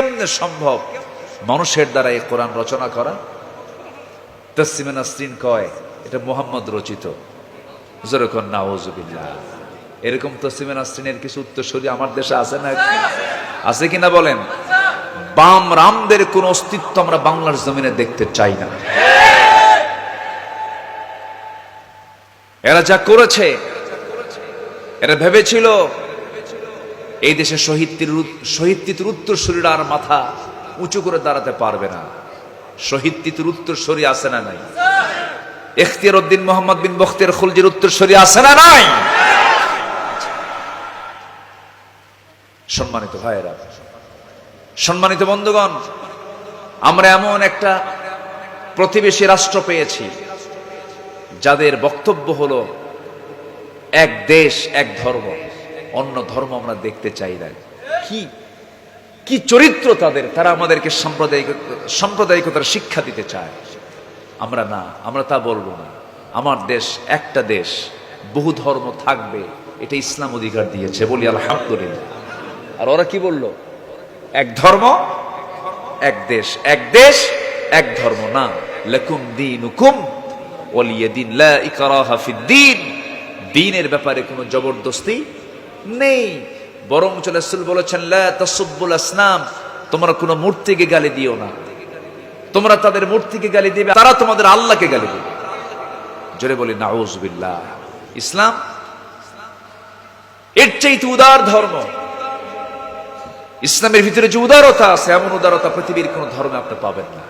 কেমনে সম্ভব মানুষের দ্বারা এই কোরআন রচনা করা? তাসমিয়া নাসরিন কয় এটা মুহাম্মদ রচিত। যেরকম নাউজুবিল্লাহ, এরকম তাসমিয়া নাসরিনের কিছু উত্তরসূরি আমার দেশে আছে না? আছে কিনা বলেন? বাম রামদের কোন অস্তিত্ব আমরা বাংলার জমিনে দেখতে চাই না। এরা যা করেছে, এরা ভেবেছিল এই দেশে শহীদ উত্তরসূরিরা আর মাথা উঁচু করে দাঁড়াতে পারবে না। শহীদ তিতুর উত্তরসূরি আছে না নাই? ইখতিয়ার উদ্দিন মোহাম্মদ বিন বখতিয়ার খুলজির উত্তরসূরি আছে না নাই? সম্মানিত ভাইয়েরা, সম্মানিত বন্ধুগণ, আমরা এমন একটা প্রতিবেশী রাষ্ট্র পেয়েছি যাদের বক্তব্য হলো এক দেশ এক ধর্ম, অন্য ধর্ম আমরা দেখতে চাই না। কি চরিত্র তাদের! তারা আমাদেরকে সাম্প্রদায়িকতার শিক্ষা দিতে চায়। আমরা না, আমরা তা বলবো না। আমার দেশ একটা দেশ, বহু ধর্ম থাকবে, এটা ইসলাম অধিকার দিয়েছে, বলি আলহামদুলিল্লাহ। আর ওরা কি বলল? এক ধর্ম এক দেশ, এক দেশ এক ধর্ম। না, লাকুম দীনুকুম ওয়ালিয়া দীন, লা ইকরাহা ফিদ্দীন। দ্বীনের ব্যাপারে কোনো জবরদস্তি নেই। বরং রাসূল বলেছেন, লা তাসুব্বুল আসনাম, তোমরা কোনো মূর্তিকে গালি দিও না। তোমরা তাদের মূর্তিকে গালি দিবে, তারা তোমাদের আল্লাহকে গালি দিবে। জোরে বলি নাউজুবিল্লাহ। ইসলাম এর চাইতে উদার ধর্ম। ইসলামের ভিতরে যে উদারতা আছে, এমন উদারতা পৃথিবীর কোন ধর্মে আপনি পাবেন না।